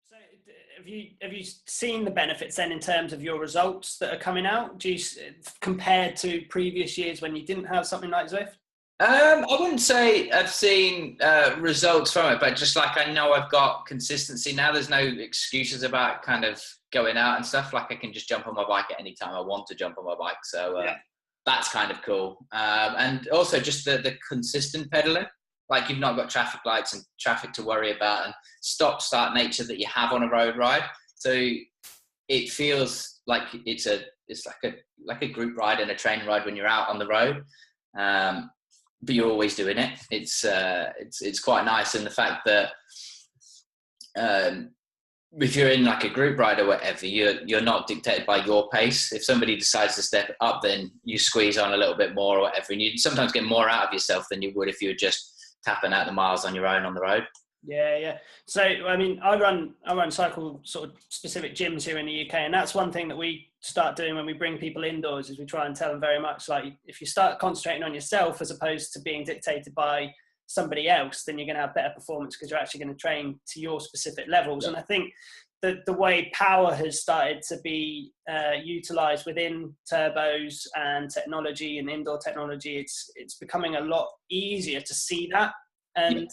So have you seen the benefits then in terms of your results that are coming out? Do you, compared to previous years when you didn't have something like Zwift? I wouldn't say I've seen results from it, but just like I know I've got consistency now. There's no excuses about kind of going out and stuff. Like I can just jump on my bike at any time I want to jump on my bike. So that's kind of cool. And also just the consistent pedaling. Like you've not got traffic lights and traffic to worry about and stop-start nature that you have on a road ride. So it feels like it's like a group ride and a training ride when you're out on the road. But you're always doing it. It's quite nice, and the fact that if you're in like a group ride or whatever, you're not dictated by your pace. If somebody decides to step up, then you squeeze on a little bit more or whatever, and you sometimes get more out of yourself than you would if you were just tapping out the miles on your own on the road. Yeah. So, I mean, I run cycle sort of specific gyms here in the UK, and that's one thing that we start doing when we bring people indoors is we try and tell them very much like if you start concentrating on yourself as opposed to being dictated by somebody else, then you're going to have better performance because you're actually going to train to your specific levels. Yeah. And I think the way power has started to be utilized within turbos and technology and indoor technology, it's becoming a lot easier to see that. And yeah.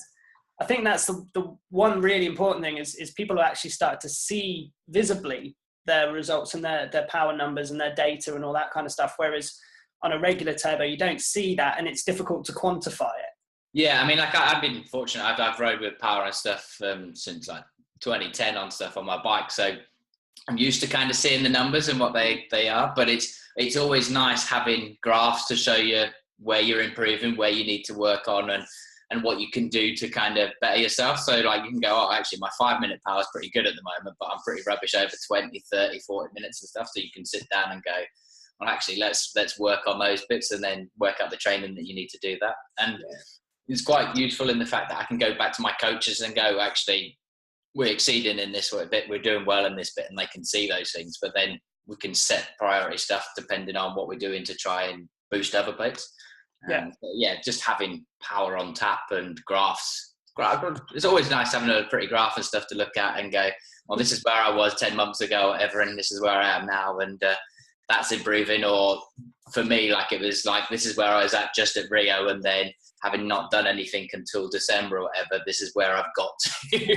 I think that's the one really important thing is people actually start to see visibly their results and their power numbers and their data and all that kind of stuff. Whereas on a regular turbo, you don't see that and it's difficult to quantify it. Yeah, I mean, like I've been fortunate. I've rode with power and stuff since like 2010 on stuff on my bike. So I'm used to kind of seeing the numbers and what they are. But it's always nice having graphs to show you where you're improving, where you need to work on and what you can do to kind of better yourself. So like you can go, oh, actually my 5-minute power is pretty good at the moment, but I'm pretty rubbish over 20, 30, 40 minutes and stuff. So you can sit down and go, well, actually let's work on those bits and then work out the training that you need to do that. And yeah. It's quite useful in the fact that I can go back to my coaches and go, actually, we're exceeding in this bit, we're doing well in this bit, and they can see those things. But then we can set priority stuff depending on what we're doing to try and boost other bits. Yeah, just having power on tap and graphs. It's always nice having a pretty graph and stuff to look at and go, well, this is where I was 10 months ago, or whatever, and this is where I am now, and that's improving. Or for me, like it was like, this is where I was at just at Rio, and then having not done anything until December or whatever, this is where I've got to.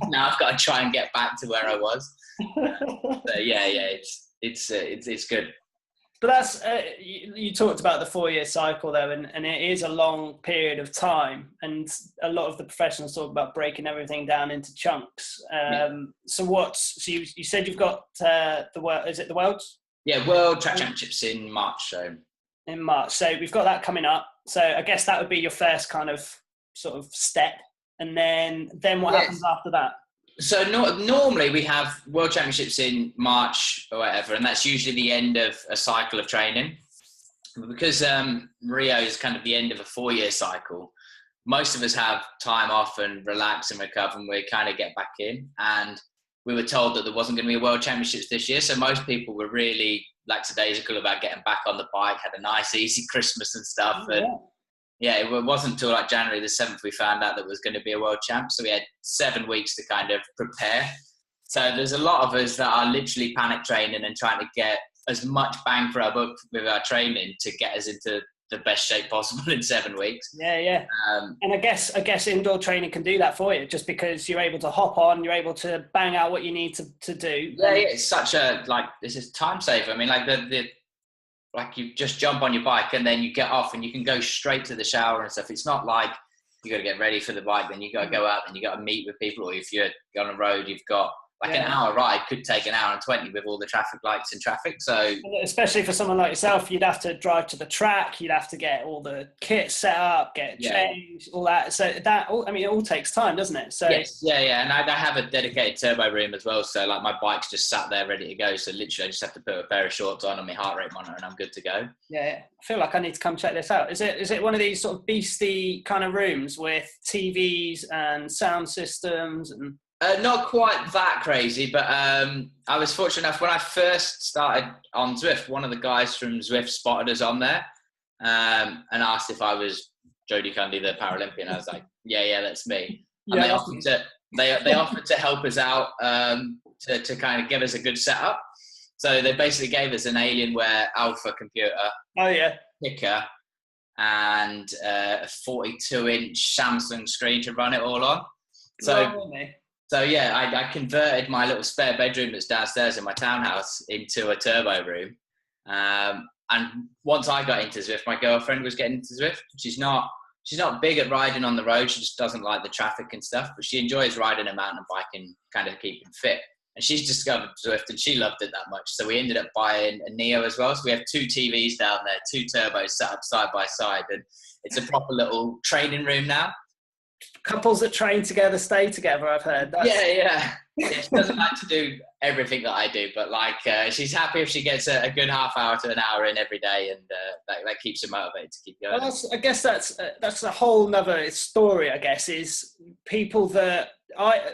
now I've got to try and get back to where I was. So yeah, it's good. But that's you talked about the 4-year cycle though, and it is a long period of time, and a lot of the professionals talk about breaking everything down into chunks. So you said you've got is it the Worlds? Yeah, World Track Championships in March. In March, so we've got that coming up. So I guess that would be your first kind of sort of step, and then what happens after that? So normally we have World Championships in March or whatever, and that's usually the end of a cycle of training. Because Rio is kind of the end of a 4-year cycle, most of us have time off and relax and recover, and we kind of get back in. And we were told that there wasn't going to be a World Championships this year, so most people were really lackadaisical about getting back on the bike, had a nice easy Christmas and stuff. And yeah, it wasn't until like January the 7th we found out that there was going to be a world champ. So we had 7 weeks to kind of prepare. So there's a lot of us that are literally panic training and trying to get as much bang for our buck with our training to get us into the best shape possible in 7 weeks. Yeah. And I guess indoor training can do that for you, just because you're able to hop on, you're able to bang out what you need to do. Yeah, it's such a, this is time saver. I mean, like you just jump on your bike and then you get off and you can go straight to the shower and stuff. It's not like you got to get ready for the bike, then you got to go out and you got to meet with people, or if you're on a road, you've got an hour ride could take an hour and 20 with all the traffic lights and traffic. So especially for someone like yourself, you'd have to drive to the track, you'd have to get all the kit set up, get changed, all that. So it all takes time, doesn't it? So yes, yeah. And I have a dedicated turbo room as well. So like my bike's just sat there ready to go. So literally I just have to put a pair of shorts on and my heart rate monitor and I'm good to go. Yeah. I feel like I need to come check this out. Is it one of these sort of beastie kind of rooms with TVs and sound systems and... Not quite that crazy, but I was fortunate enough when I first started on Zwift, one of the guys from Zwift spotted us on there and asked if I was Jody Cundy, the Paralympian. I was like, yeah, that's me. And they offered to help us out to kind of give us a good setup. So they basically gave us an Alienware Alpha computer. Oh yeah. Picker and a 42-inch Samsung screen to run it all on. So yeah, I converted my little spare bedroom that's downstairs in my townhouse into a turbo room. And once I got into Zwift, my girlfriend was getting into Zwift. She's not big at riding on the road. She just doesn't like the traffic and stuff, but she enjoys riding a mountain bike and kind of keeping fit. And she's discovered Zwift and she loved it that much. So we ended up buying a Neo as well. So we have 2 TVs down there, 2 turbos set up side by side. And it's a proper little training room now. Couples that train together stay together, I've heard. Yeah. She doesn't like to do everything that I do, but like she's happy if she gets a good half hour to an hour in every day, and that keeps her motivated to keep going. Well, I guess that's a whole nother story. I guess is people that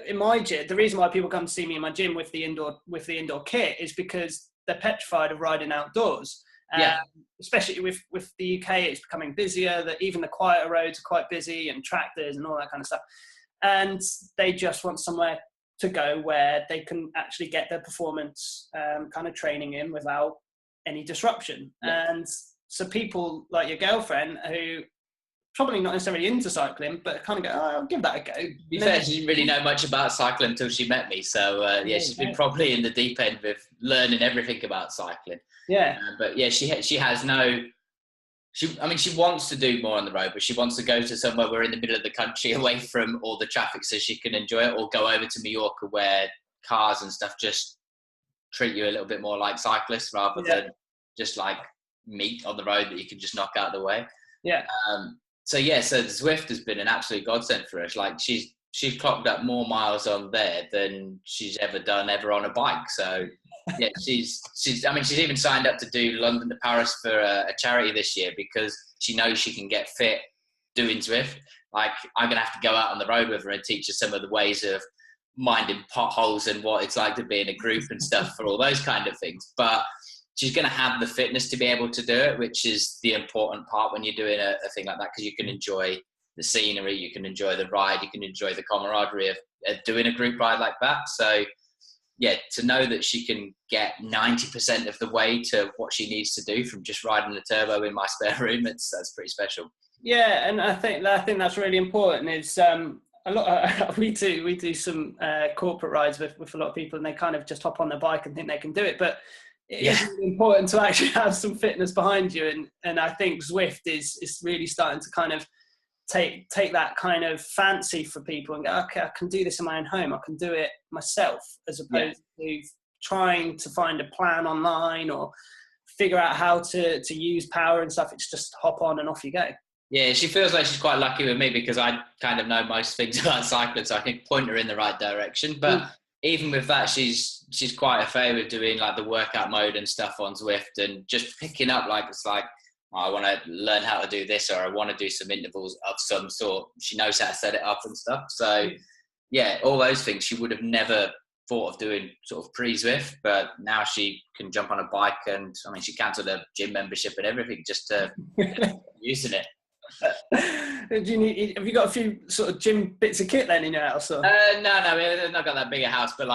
in my gym. The reason why people come to see me in my gym with the indoor kit is because they're petrified of riding outdoors. Especially with the UK, it's becoming busier. That even the quieter roads are quite busy, and tractors and all that kind of stuff. And they just want somewhere to go where they can actually get their performance kind of training in without any disruption. Yeah. And so people like your girlfriend, who probably not necessarily into cycling, but kind of go, oh, I'll give that a go. To be fair, she didn't really know much about cycling until she met me. So she's been probably in the deep end with learning everything about cycling. Yeah. But yeah, she has no... She wants to do more on the road, but she wants to go to somewhere we're in the middle of the country away from all the traffic so she can enjoy it, or go over to Mallorca where cars and stuff just treat you a little bit more like cyclists rather than just like meat on the road that you can just knock out of the way. Yeah. So Zwift has been an absolute godsend for us. Like she's clocked up more miles on there than she's ever done on a bike. So yeah, she's even signed up to do London to Paris for a charity this year because she knows she can get fit doing Zwift. Like I'm gonna have to go out on the road with her and teach her some of the ways of minding potholes and what it's like to be in a group and stuff for all those kind of things. But she's going to have the fitness to be able to do it, which is the important part when you're doing a thing like that, because you can enjoy the scenery, you can enjoy the ride, you can enjoy the camaraderie of doing a group ride like that. So yeah, to know that she can get 90% of the way to what she needs to do from just riding the turbo in my spare room, that's pretty special. Yeah, and I think that's really important. Is a lot. We do some corporate rides with a lot of people, and they kind of just hop on their bike and think they can do it, but it's really important to actually have some fitness behind you. And I think Zwift is really starting to kind of take that kind of fancy for people and go, okay, I can do this in my own home. I can do it myself, as opposed to trying to find a plan online or figure out how to use power and stuff. It's just hop on and off you go. Yeah, she feels like she's quite lucky with me because I kind of know most things about cycling, so I can point her in the right direction. But even with that, she's quite a fair with doing like the workout mode and stuff on Zwift, and just picking up it's like, oh, I want to learn how to do this, or I want to do some intervals of some sort. She knows how to set it up and stuff. So yeah, all those things she would have never thought of doing sort of pre-Zwift, but now she can jump on a bike, and she cancelled her gym membership and everything just to using it. Have you got a few sort of gym bits of kit then in your house? Or? No, we've not got that big a house, but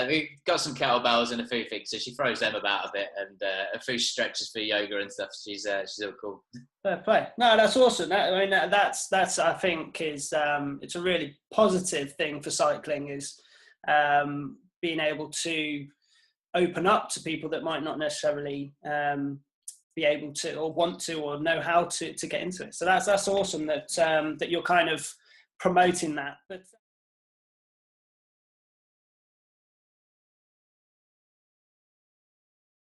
we've got some kettlebells and a few things, so she throws them about a bit, and a few stretches for yoga and stuff. She's all cool. Fair play. No, that's awesome. That's I think is it's a really positive thing for cycling, is being able to open up to people that might not necessarily be able to or want to or know how to get into it. So that's awesome that you're kind of promoting that. But